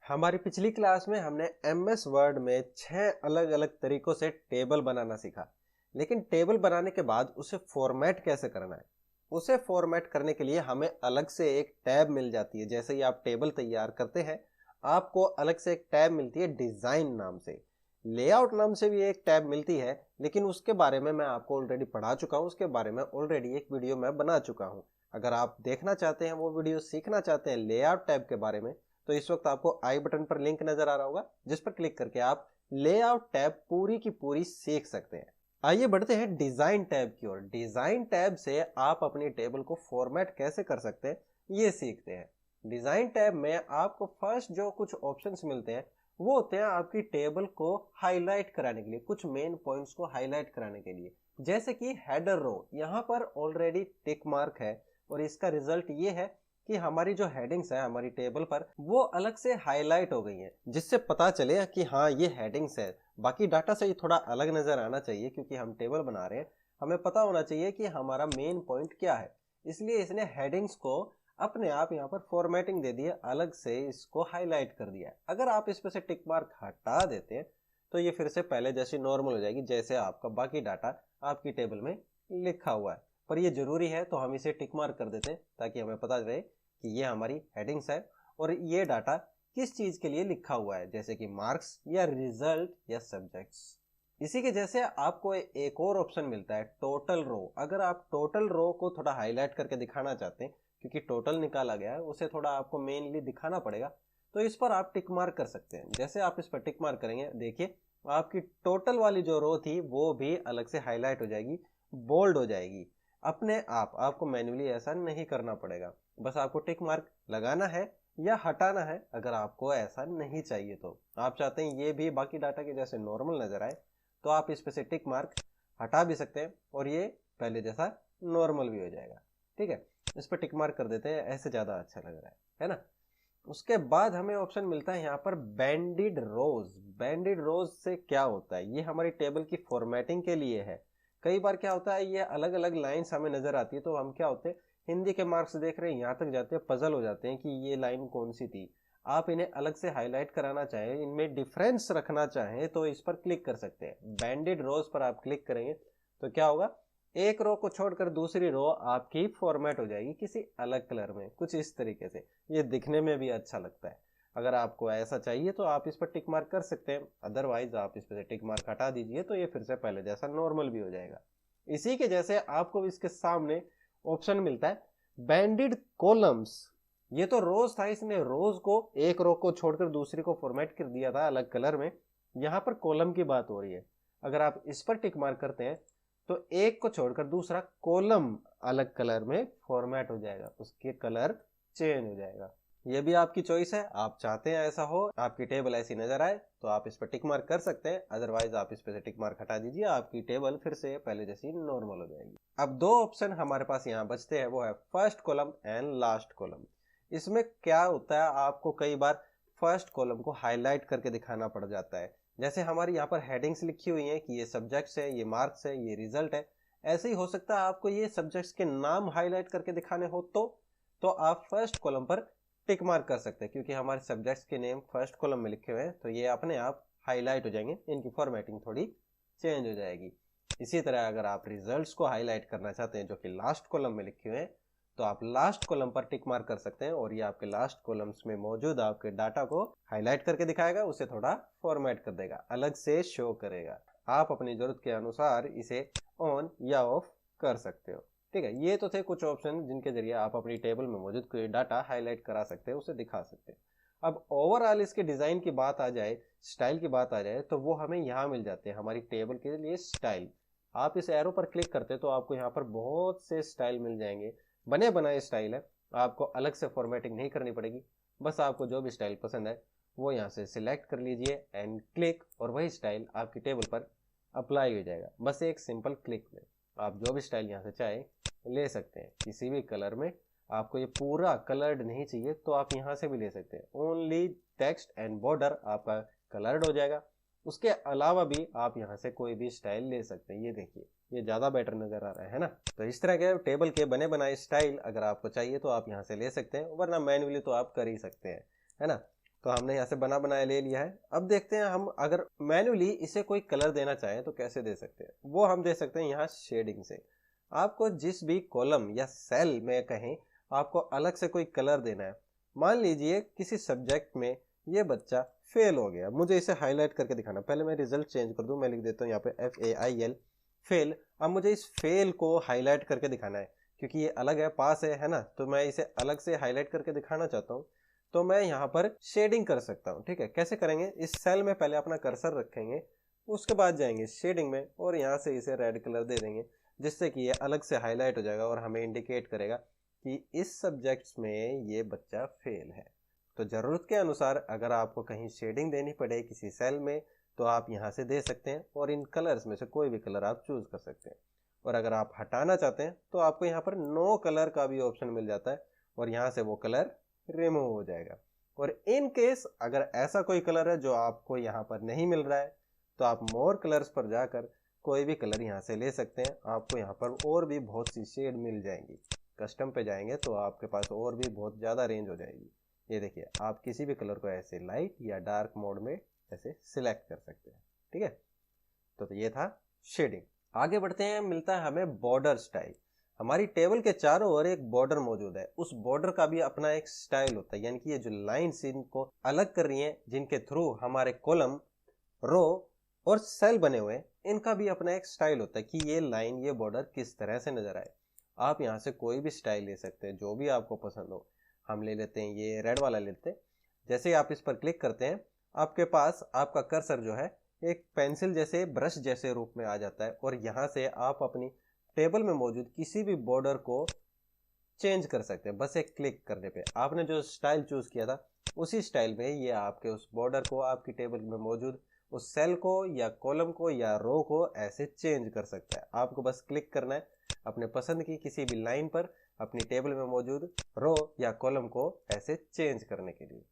हमारी पिछली क्लास में हमने एमएस वर्ड में 6 अलग-अलग तरीकों से टेबल बनाना सीखा। लेकिन टेबल बनाने के बाद उसे फॉर्मेट कैसे करना है? उसे फॉर्मेट करने के लिए हमें अलग से एक टैब मिल जाती है। जैसे ही आप टेबल तैयार करते हैं, आपको अलग से एक टैब मिलती है डिजाइन नाम से। लेआउट नाम से भी एक टैब मिलती है, लेकिन उसके बारे में मैं आपको ऑलरेडी पढ़ा चुका हूँ। उसके बारे में ऑलरेडी एक वीडियो मैं बना चुका हूँ। अगर आप देखना चाहते हैं, वो वीडियो सीखना चाहते हैं लेआउट टैब के बारे में, तो इस वक्त आपको आई बटन पर लिंक नजर आ रहा होगा, जिस पर क्लिक करके आप लेआउट टैब पूरी की पूरी सीख सकते हैं। आइए बढ़ते हैं डिजाइन टैब की ओर। डिजाइन टैब से आप अपनी टेबल को फॉर्मेट कैसे कर सकते हैं, ये सीखते हैं। डिजाइन टैब में आपको फर्स्ट जो कुछ ऑप्शंस मिलते हैं, वो होते हैं आपकी टेबल को हाईलाइट कराने के लिए, कुछ मेन पॉइंट्स को हाईलाइट कराने के लिए। जैसे कि हेडर रो, यहाँ पर ऑलरेडी टिक मार्क है और इसका रिजल्ट ये है कि हमारी जो हेडिंग्स है हमारी टेबल पर, वो अलग से हाईलाइट हो गई हैं, जिससे पता चले कि हाँ ये हेडिंग्स है। बाकी डाटा से ये थोड़ा अलग नजर आना चाहिए, क्योंकि हम टेबल बना रहे हैं, हमें पता होना चाहिए कि हमारा मेन पॉइंट क्या है। इसलिए इसने हेडिंग्स को अपने आप यहाँ पर फॉर्मेटिंग दे दी है, अलग से इसको हाईलाइट कर दिया है। अगर आप इस पे से टिक मार्क हटा देते हैं तो ये फिर से पहले जैसी नॉर्मल हो जाएगी, जैसे आपका बाकी डाटा आपकी टेबल में लिखा हुआ है। पर ये जरूरी है तो हम इसे टिक मार्क कर देते हैं, ताकि हमें पता रहे कि ये हमारी हेडिंग्स है और ये डाटा किस चीज के लिए लिखा हुआ है, जैसे कि मार्क्स या रिजल्ट या सब्जेक्ट्स। इसी के जैसे आपको एक और ऑप्शन मिलता है टोटल रो। अगर आप टोटल रो को थोड़ा हाईलाइट करके दिखाना चाहते हैं, क्योंकि टोटल निकाला गया है, उसे थोड़ा आपको मेनली दिखाना पड़ेगा, तो इस पर आप टिक मार्क कर सकते हैं। जैसे आप इस पर टिक मार्क करेंगे, देखिए आपकी टोटल वाली जो रो थी वो भी अलग से हाईलाइट हो जाएगी, बोल्ड हो जाएगी। अपने आप आपको मैन्युअली ऐसा नहीं करना पड़ेगा, बस आपको टिक मार्क लगाना है या हटाना है। अगर आपको ऐसा नहीं चाहिए, तो आप चाहते हैं ये भी बाकी डाटा के जैसे नॉर्मल नजर आए, तो आप इस पे से टिक मार्क हटा भी सकते हैं और ये पहले जैसा नॉर्मल भी हो जाएगा। ठीक है, इस पर टिक मार्क कर देते हैं, ऐसे ज्यादा अच्छा लग रहा है ना। उसके बाद हमें ऑप्शन मिलता है यहाँ पर बैंडेड रोज। बैंडेड रोज से क्या होता है? ये हमारी टेबल की फॉर्मेटिंग के लिए है। कई बार क्या होता है, ये अलग अलग लाइन्स हमें नजर आती है, तो हम क्या होते हैं, हिंदी के मार्क्स देख रहे हैं, यहाँ तक जाते हैं, पजल हो जाते हैं कि ये लाइन कौन सी थी। आप इन्हें अलग से हाईलाइट कराना चाहें, इनमें डिफरेंस रखना चाहें, तो इस पर क्लिक कर सकते हैं। बैंडेड रोज पर आप क्लिक करेंगे तो क्या होगा, एक रो को छोड़कर दूसरी रो आपकी फॉर्मेट हो जाएगी किसी अलग कलर में, कुछ इस तरीके से। ये दिखने में भी अच्छा लगता है। अगर आपको ऐसा चाहिए तो आप इस पर टिक मार्क कर सकते हैं, अदरवाइज आप इस पर से टिक मार्क हटा दीजिए, तो ये फिर से पहले जैसा नॉर्मल भी हो जाएगा। इसी के जैसे आपको इसके सामने ऑप्शन मिलता है बैंडेड कॉलम्स। ये तो रोज था, इसने रोज को, एक रो को छोड़कर दूसरी को फॉर्मेट कर दिया था अलग कलर में। यहाँ पर कॉलम की बात हो रही है। अगर आप इस पर टिक मार्क करते हैं तो एक को छोड़कर दूसरा कॉलम अलग कलर में फॉर्मेट हो जाएगा, उसके कलर चेंज हो जाएगा। ये भी आपकी चॉइस है, आप चाहते हैं ऐसा हो, आपकी टेबल ऐसी नजर आए, तो आप इस पर टिक मार्क कर सकते हैं। अदरवाइज आप इस पर से टिक मार्क हटा दीजिए, आपकी टेबल फिर से पहले जैसी नॉर्मल हो जाएगी। अब दो ऑप्शन हमारे पास यहाँ बचते हैं, वो है first column and last column. इसमें क्या होता है, आपको कई बार फर्स्ट कॉलम को हाईलाइट करके दिखाना पड़ जाता है। जैसे हमारी यहाँ पर हेडिंग्स लिखी हुई है कि ये सब्जेक्ट्स है, ये मार्क्स है, ये रिजल्ट है। ऐसे ही हो सकता है आपको ये सब्जेक्ट्स के नाम हाईलाइट करके दिखाने हो, तो आप फर्स्ट कॉलम पर टिक मार्क कर सकते हैं, क्योंकि हमारे सब्जेक्ट्स के नेम फर्स्ट कॉलम में लिखे हुए हैं, तो ये अपने आप हाईलाइट हो जाएंगे, इनकी फॉर्मेटिंग थोड़ी चेंज हो जाएगी। इसी तरह अगर आप रिजल्ट्स को हाईलाइट करना चाहते हैं, जो कि लास्ट कॉलम में लिखे हुए हैं, तो आप लास्ट कॉलम पर टिक मार्क कर सकते हैं और ये आपके लास्ट कॉलम्स में मौजूद आपके डाटा को हाईलाइट करके दिखाएगा, उसे थोड़ा फॉर्मेट कर देगा, अलग से शो करेगा। आप अपनी जरूरत के अनुसार इसे ऑन या ऑफ कर सकते हो। ठीक है, ये तो थे कुछ ऑप्शन जिनके जरिए आप अपनी टेबल में मौजूद कोई डाटा हाईलाइट करा सकते हैं, उसे दिखा सकते हैं। अब ओवरऑल इसके डिजाइन की बात आ जाए, स्टाइल की बात आ जाए, तो वो हमें यहाँ मिल जाते हैं हमारी टेबल के लिए स्टाइल। आप इस एरो पर क्लिक करते हैं तो आपको यहाँ पर बहुत से स्टाइल मिल जाएंगे, बने बनाए स्टाइल है। आपको अलग से फॉर्मेटिंग नहीं करनी पड़ेगी, बस आपको जो भी स्टाइल पसंद है वो यहाँ से सिलेक्ट कर लीजिए एंड क्लिक, और वही स्टाइल आपकी टेबल पर अप्लाई हो जाएगा, बस एक सिंपल क्लिक में। आप जो भी स्टाइल यहाँ से चाहे ले सकते हैं, किसी भी कलर में। आपको ये पूरा कलर्ड नहीं चाहिए तो आप यहाँ से भी ले सकते हैं, ओनली टेक्स्ट एंड बॉर्डर आपका कलर्ड हो जाएगा। उसके अलावा भी आप यहाँ से कोई भी स्टाइल ले सकते हैं। ये देखिए, ये ज्यादा बेटर नजर आ रहा है ना। तो इस तरह के टेबल के बने बनाए स्टाइल अगर आपको चाहिए तो आप यहाँ से ले सकते हैं, वरना मैन्युअली तो आप कर ही सकते हैं, है ना। तो हमने यहाँ से बना बनाया ले लिया है। अब देखते हैं हम अगर मैन्युअली इसे कोई कलर देना चाहें तो कैसे दे सकते हैं। वो हम दे सकते हैं यहाँ शेडिंग से। आपको जिस भी कॉलम या सेल में कहें आपको अलग से कोई कलर देना है। मान लीजिए किसी सब्जेक्ट में ये बच्चा फेल हो गया, मुझे इसे हाईलाइट करके दिखाना। पहले मैं रिजल्ट चेंज कर दूं, मैं लिख देता हूँ यहाँ पे FAIL फेल। अब मुझे इस फेल को हाईलाइट करके दिखाना है क्योंकि ये अलग है, पास है ना, तो मैं इसे अलग से हाईलाइट करके दिखाना चाहता हूँ। तो मैं यहाँ पर शेडिंग कर सकता हूँ। ठीक है, कैसे करेंगे, इस सेल में पहले अपना कर्सर रखेंगे, उसके बाद जाएंगे शेडिंग में और यहाँ से इसे रेड कलर दे देंगे जिससे कि ये अलग से हाईलाइट हो जाएगा और हमें इंडिकेट करेगा कि इस सब्जेक्ट्स में ये बच्चा फेल है। तो ज़रूरत के अनुसार अगर आपको कहीं शेडिंग देनी पड़े किसी सेल में तो आप यहाँ से दे सकते हैं और इन कलर्स में से कोई भी कलर आप चूज कर सकते हैं। और अगर आप हटाना चाहते हैं तो आपको यहाँ पर नो कलर का भी ऑप्शन मिल जाता है और यहाँ से वो कलर रिमूव हो जाएगा। और इन केस अगर ऐसा कोई कलर है जो आपको यहाँ पर नहीं मिल रहा है तो आप मोर कलर्स पर जाकर कोई भी कलर यहाँ से ले सकते हैं। आपको यहाँ पर और भी बहुत सी शेड मिल जाएंगी। कस्टम पे जाएंगे तो आपके पास और भी बहुत ज़्यादा रेंज हो जाएगी। ये देखिए, आप किसी भी कलर को ऐसे लाइट या डार्क मोड में ऐसे सिलेक्ट कर सकते हैं। ठीक है, तो ये था शेडिंग। आगे बढ़ते हैं, मिलता है हमें बॉर्डर स्टाइल। हमारी टेबल के चारों ओर एक बॉर्डर मौजूद है, उस बॉर्डर का भी अपना एक स्टाइल होता है, यानी कि ये जो लाइंस इनको अलग कर रही हैं जिनके थ्रू हमारे कॉलम, रो और सेल बने हुए हैं, इनका भी अपना एक स्टाइल होता है कि ये लाइन, ये बॉर्डर किस तरह से नजर आए। आप यहाँ से कोई भी स्टाइल ले सकते हैं जो भी आपको पसंद हो। हम ले लेते हैं ये रेड वाला लेते हैं। जैसे ही आप इस पर क्लिक करते हैं आपके पास आपका कर्सर जो है एक पेंसिल जैसे, ब्रश जैसे रूप में आ जाता है और यहाँ से आप अपनी टेबल में मौजूद किसी भी बॉर्डर को चेंज कर सकते हैं। बस एक क्लिक करने पे आपने जो स्टाइल चूज किया था उसी स्टाइल में ये आपके उस बॉर्डर को आपकी टेबल में मौजूद उस सेल को या कॉलम को या रो को ऐसे चेंज कर सकता है। आपको बस क्लिक करना है अपने पसंद की किसी भी लाइन पर अपनी टेबल में मौजूद रो या कॉलम को ऐसे चेंज करने के लिए।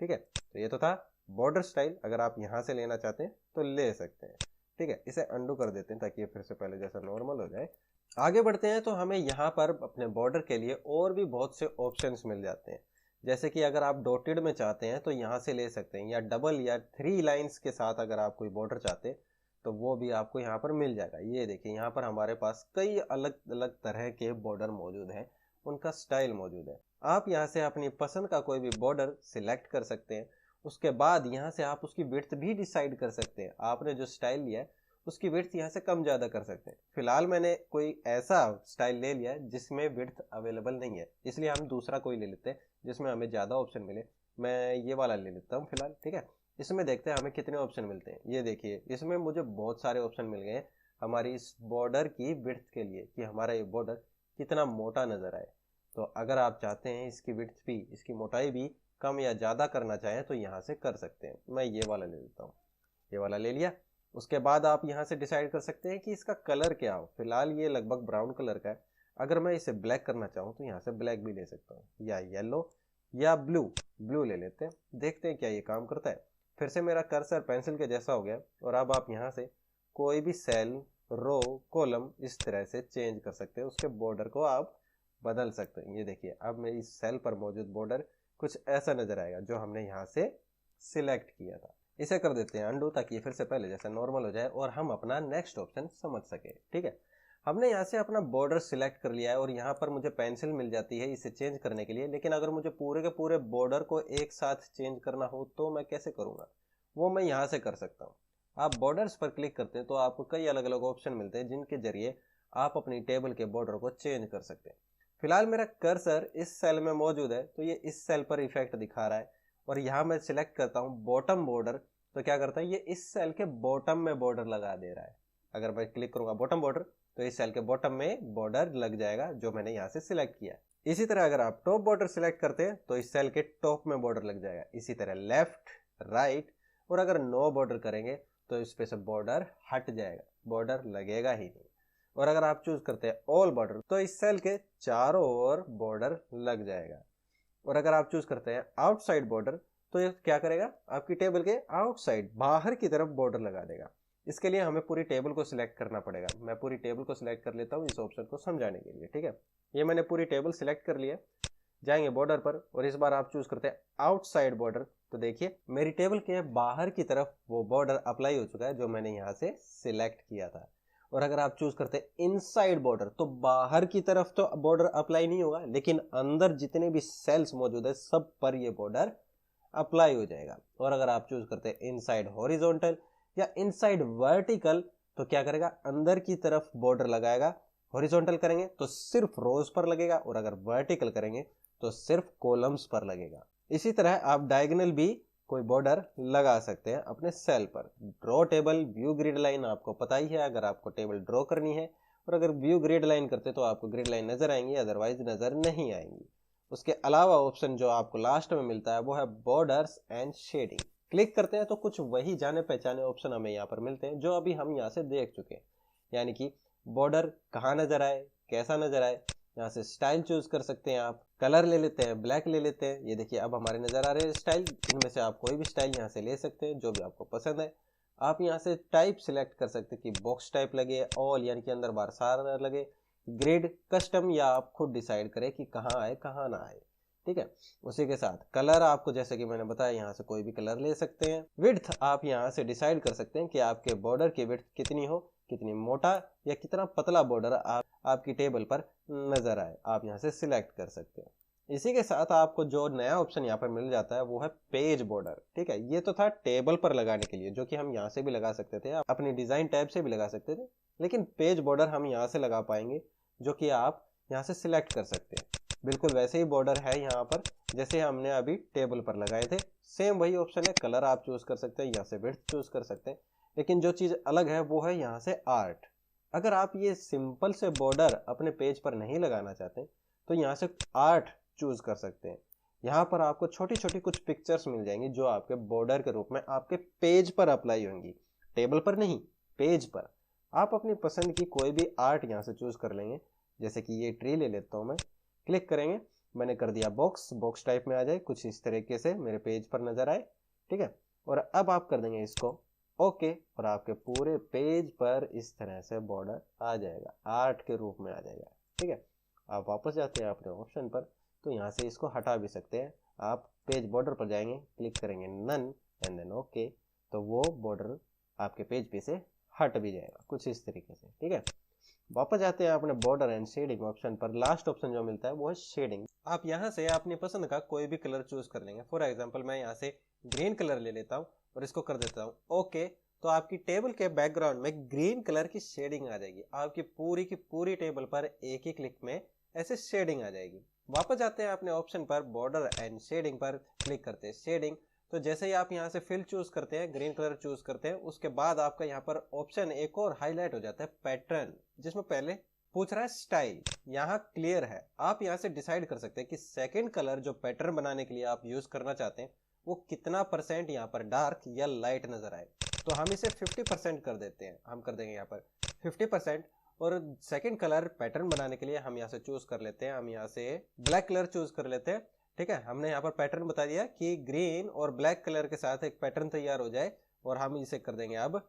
ठीक है, तो ये तो था बॉर्डर स्टाइल। अगर आप यहाँ से लेना चाहते हैं तो ले सकते हैं। ठीक है, इसे अंडू कर देते हैं ताकि ये फिर से पहले जैसा नॉर्मल हो जाए। आगे बढ़ते हैं तो हमें यहाँ पर अपने बॉर्डर के लिए और भी बहुत से ऑप्शंस मिल जाते हैं। जैसे कि अगर आप डॉटेड में चाहते हैं तो यहाँ से ले सकते हैं, या डबल या 3 लाइंस के साथ अगर आप कोई बॉर्डर चाहते हैं तो वो भी आपको यहाँ पर मिल जाएगा। ये देखिए, यहाँ पर हमारे पास कई अलग अलग तरह के बॉर्डर मौजूद हैं, उनका स्टाइल मौजूद है। आप यहाँ से अपनी पसंद का कोई भी बॉर्डर सिलेक्ट कर सकते हैं। उसके बाद यहाँ से आप उसकी विड्थ भी डिसाइड कर सकते हैं। आपने जो स्टाइल लिया है उसकी विड्थ यहाँ से कम ज़्यादा कर सकते हैं। फिलहाल मैंने कोई ऐसा स्टाइल ले लिया है जिसमें विड्थ अवेलेबल नहीं है, इसलिए हम दूसरा कोई ले लेते हैं जिसमें हमें ज़्यादा ऑप्शन मिले। मैं ये वाला ले लेता हूँ फिलहाल। ठीक है, इसमें देखते हैं हमें कितने ऑप्शन मिलते हैं। ये देखिए, इसमें मुझे बहुत सारे ऑप्शन मिल गए हैं हमारी इस बॉर्डर की विड्थ के लिए कि हमारा ये बॉर्डर कितना मोटा नजर आए। तो अगर आप चाहते हैं इसकी विड्थ भी, इसकी मोटाई भी कम या ज़्यादा करना चाहें तो यहाँ से कर सकते हैं। मैं ये वाला ले लेता हूँ, ये वाला ले लिया। उसके बाद आप यहाँ से डिसाइड कर सकते हैं कि इसका कलर क्या हो। फिलहाल ये लगभग ब्राउन कलर का है। अगर मैं इसे ब्लैक करना चाहूँ तो यहाँ से ब्लैक भी ले सकता हूँ, या येलो या ब्लू ले लेते हैं। देखते हैं क्या ये काम करता है। फिर से मेरा कर्सर पेंसिल के जैसा हो गया और अब आप यहाँ से कोई भी सेल, रो, कॉलम इस तरह से चेंज कर सकते हैं। उसके बॉर्डर को आप बदल सकते हैं। ये देखिए, अब मेरी इस सेल पर मौजूद बॉर्डर कुछ ऐसा नजर आएगा जो हमने यहाँ से सिलेक्ट किया था। इसे कर देते हैं अंडू ताकि ये फिर से पहले जैसा नॉर्मल हो जाए और हम अपना नेक्स्ट ऑप्शन समझ सके। ठीक है, हमने यहाँ से अपना बॉर्डर सिलेक्ट कर लिया है और यहाँ पर मुझे पेंसिल मिल जाती है इसे चेंज करने के लिए। लेकिन अगर मुझे पूरे के पूरे बॉर्डर को एक साथ चेंज करना हो तो मैं कैसे करूँगा, वो मैं यहाँ से कर सकता हूँ। आप बॉर्डर्स पर क्लिक करते हैं तो आपको कई अलग अलग ऑप्शन मिलते हैं जिनके जरिए आप अपनी टेबल के बॉर्डर को चेंज कर सकते हैं। फिलहाल मेरा कर्सर इस सेल में मौजूद है तो ये इस सेल पर इफेक्ट दिखा रहा है और यहाँ मैं सिलेक्ट करता हूँ बॉटम बॉर्डर तो क्या करता है, ये इस सेल के बॉटम में बॉर्डर लगा दे रहा है। अगर मैं क्लिक करूंगा बॉटम बॉर्डर तो इस सेल के बॉटम में बॉर्डर लग जाएगा जो मैंने यहाँ से सिलेक्ट किया है। इसी तरह अगर आप टॉप बॉर्डर सिलेक्ट करते हैं तो इस सेल के टॉप में बॉर्डर लग जाएगा। इसी तरह लेफ्ट, राइट, और अगर नो बॉर्डर करेंगे तो इस पे से बॉर्डर हट जाएगा, बॉर्डर लगेगा ही नहीं। और अगर आप चूज करते हैं ऑल बॉर्डर तो इस सेल के चारों ओर बॉर्डर लग जाएगा। और अगर आप चूज करते हैं आउटसाइड बॉर्डर तो ये क्या करेगा, आपकी टेबल के आउटसाइड, बाहर की तरफ बॉर्डर लगा देगा। इसके लिए हमें पूरी टेबल को सिलेक्ट करना पड़ेगा। मैं पूरी टेबल को सिलेक्ट कर लेता हूँ इस ऑप्शन को समझाने के लिए। ठीक है, ये मैंने पूरी टेबल सिलेक्ट कर लिया। जाएंगे बॉर्डर पर और इस बार आप चूज करते हैं आउटसाइड बॉर्डर तो देखिए मेरी टेबल के बाहर की तरफ वो बॉर्डर अप्लाई हो चुका है जो मैंने यहाँ से सिलेक्ट किया था। और अगर आप चूज करते हैं इनसाइड बॉर्डर तो बाहर की तरफ तो बॉर्डर अप्लाई नहीं होगा, लेकिन अंदर जितने भी सेल्स मौजूद है सब पर ये बॉर्डर अप्लाई हो जाएगा। और अगर आप चूज करते हैं इनसाइड हॉरिजॉन्टल या इनसाइड वर्टिकल तो क्या करेगा, अंदर की तरफ बॉर्डर लगाएगा। हॉरिजॉन्टल करेंगे तो सिर्फ रोज पर लगेगा और अगर वर्टिकल करेंगे तो सिर्फ कॉलम्स पर लगेगा। इसी तरह आप डायगोनल भी कोई बॉर्डर लगा सकते हैं अपने सेल पर। Draw table view grid line आपको पता ही है, अगर आपको टेबल ड्रॉ करनी है और अगर व्यू ग्रिड लाइन करते तो आपको ग्रिड लाइन नजर आएंगी, अदरवाइज नजर नहीं आएंगी। उसके अलावा ऑप्शन जो आपको लास्ट में मिलता है वो है बॉर्डर्स एंड शेडिंग। क्लिक करते हैं तो कुछ वही जाने पहचाने ऑप्शन हमें यहाँ पर मिलते हैं जो अभी हम यहाँ से देख चुके हैं, यानी कि बॉर्डर कहाँ नजर आए, कैसा नजर आए। यहाँ से स्टाइल चूज कर सकते हैं, आप कलर ले लेते हैं, ब्लैक ले लेते हैं। ये देखिए अब हमारे नजर आ रहे हैं स्टाइल, इनमें से आप कोई भी स्टाइल यहाँ से ले सकते हैं जो भी आपको पसंद है। आप यहाँ से टाइप सिलेक्ट कर सकते हैं कि बॉक्स टाइप लगे, ऑल यानी कि अंदर बाहर सारा लगे, ग्रिड, कस्टम, या आप खुद डिसाइड करें कि कहाँ आए कहाँ ना आए। ठीक है, उसी के साथ कलर आपको जैसे कि मैंने बताया यहाँ से कोई भी कलर ले सकते हैं। विड्थ आप यहाँ से डिसाइड कर सकते हैं कि आपके बॉर्डर की विड्थ कितनी हो, कितनी मोटा या कितना पतला बॉर्डर आपकी टेबल पर नजर आए, आप यहाँ से सिलेक्ट कर सकते हैं। इसी के साथ आपको जो नया ऑप्शन यहाँ पर मिल जाता है वो है पेज बॉर्डर। ठीक है, ये तो था टेबल पर लगाने के लिए जो कि हम यहाँ से भी लगा सकते थे, अपनी डिजाइन टैब से भी लगा सकते थे, लेकिन पेज बॉर्डर हम यहाँ से लगा पाएंगे जो कि आप यहाँ से सिलेक्ट कर सकते हैं। बिल्कुल वैसे ही बॉर्डर है यहाँ पर जैसे हमने अभी टेबल पर लगाए थे, सेम वही ऑप्शन है। कलर आप चूज कर सकते हैं, यहाँ से विड्थ चूज कर सकते हैं, लेकिन जो चीज अलग है वो है यहाँ से आर्ट। अगर आप ये सिंपल से बॉर्डर अपने पेज पर नहीं लगाना चाहते तो यहाँ से आर्ट चूज कर सकते हैं। यहाँ पर आपको छोटी छोटी कुछ पिक्चर्स मिल जाएंगी जो आपके बॉर्डर के रूप में आपके पेज पर अप्लाई होंगी, टेबल पर नहीं, पेज पर। आप अपनी पसंद की कोई भी आर्ट यहाँ से चूज कर लेंगे, जैसे कि ये ट्री ले लेता हूँ मैं। क्लिक करेंगे, मैंने कर दिया बॉक्स, बॉक्स टाइप में आ जाए, कुछ इस तरीके से मेरे पेज पर नजर आए। ठीक है, और अब आप कर देंगे इसको ओके, और आपके पूरे पेज पर इस तरह से बॉर्डर आ जाएगा, आर्ट के रूप में आ जाएगा। ठीक है, आप वापस जाते हैं अपने ऑप्शन पर तो यहाँ से इसको हटा भी सकते हैं। आप पेज बॉर्डर पर जाएंगे, क्लिक करेंगे नन एंड देन ओके, तो वो बॉर्डर आपके पेज पे से हट भी जाएगा कुछ इस तरीके से। ठीक है, वापस जाते हैं अपने बॉर्डर एंड शेडिंग ऑप्शन पर। लास्ट ऑप्शन जो मिलता है वो है शेडिंग। आप यहाँ से अपनी पसंद का कोई भी कलर चूज कर लेंगे। फॉर एग्जांपल मैं यहाँ से ग्रीन कलर ले लेता हूँ और इसको कर देता हूँ ओके, तो आपकी टेबल के बैकग्राउंड में ग्रीन कलर की शेडिंग आ जाएगी। आपकी पूरी की पूरी टेबल पर एक ही क्लिक में ऐसे शेडिंग आ जाएगी। वापस जाते हैं अपने ऑप्शन पर, बॉर्डर एंड शेडिंग पर क्लिक करते हैं शेडिंग। तो जैसे ही आप यहाँ से फिल चूज करते हैं, ग्रीन कलर चूज करते हैं, उसके बाद आपका यहाँ पर ऑप्शन एक और हाईलाइट हो जाता है पैटर्न, जिसमें पहले पूछ रहा है स्टाइल, यहाँ क्लियर है। आप यहाँ से डिसाइड कर सकते हैं कि सेकंड कलर जो पैटर्न बनाने के लिए आप यूज करना चाहते हैं वो कितना % यहाँ पर डार्क या लाइट नजर आए। तो हम इसे 50% कर देते हैं, हम कर देंगे यहाँ पर 50%। और सेकंड कलर पैटर्न बनाने के लिए हम यहाँ से चूज कर लेते हैं, हम यहाँ से ब्लैक कलर चूज कर लेते हैं। ठीक है, हमने यहाँ पर पैटर्न बता दिया कि ग्रीन और ब्लैक कलर के साथ एक पैटर्न तैयार हो जाए, और हम इसे कर देंगे अब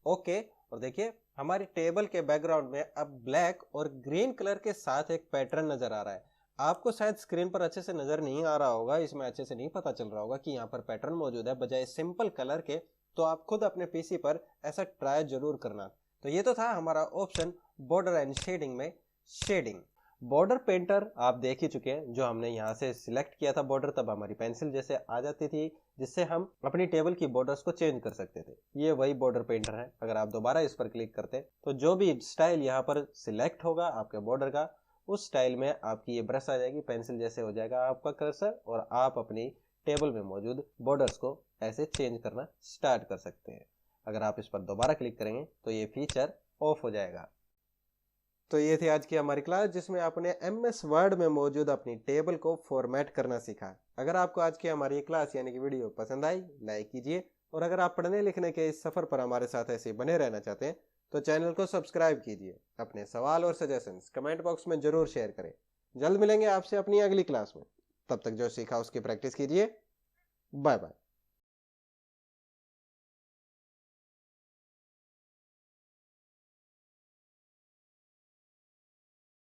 ओके। और देखिए हमारी टेबल के बैकग्राउंड में अब ब्लैक और ग्रीन कलर के साथ एक पैटर्न नजर आ रहा है। आपको शायद स्क्रीन पर अच्छे से नजर नहीं आ रहा होगा, इसमें अच्छे से नहीं पता चल रहा होगा कि यहाँ पर पैटर्न मौजूद है बजाय सिंपल कलर के। तो आप खुद अपने पीसी पर ऐसा ट्राई जरूर करना। तो ये तो था हमारा ऑप्शन बॉर्डर एंड शेडिंग में शेडिंग। बॉर्डर पेंटर आप देख ही चुके हैं, जो हमने यहाँ से सिलेक्ट किया था बॉर्डर, तब हमारी पेंसिल जैसे आ जाती थी जिससे हम अपनी टेबल की बॉर्डर्स को चेंज कर सकते थे। ये वही बॉर्डर पेंटर है। अगर आप दोबारा इस पर क्लिक करते हैं तो जो भी स्टाइल यहाँ पर सिलेक्ट होगा आपके बॉर्डर का, उस स्टाइल में आपकी ये ब्रश आ जाएगी, पेंसिल जैसे हो जाएगा आपका कर्सर, और आप अपनी टेबल में मौजूद बॉर्डर्स को ऐसे चेंज करना स्टार्ट कर सकते हैं। अगर आप इस पर दोबारा क्लिक करेंगे तो ये फीचर ऑफ हो जाएगा। तो ये थी आज की हमारी क्लास जिसमें आपने MS वर्ड में मौजूद अपनी टेबल को फॉर्मेट करना सीखा। अगर आपको आज की हमारी क्लास यानी कि वीडियो पसंद आई, लाइक कीजिए, और अगर आप पढ़ने लिखने के इस सफर पर हमारे साथ ऐसे बने रहना चाहते हैं तो चैनल को सब्सक्राइब कीजिए। अपने सवाल और सजेशंस कमेंट बॉक्स में जरूर शेयर करें। जल्द मिलेंगे आपसे अपनी अगली क्लास में, तब तक जो सीखा उसकी प्रैक्टिस कीजिए। Bye bye.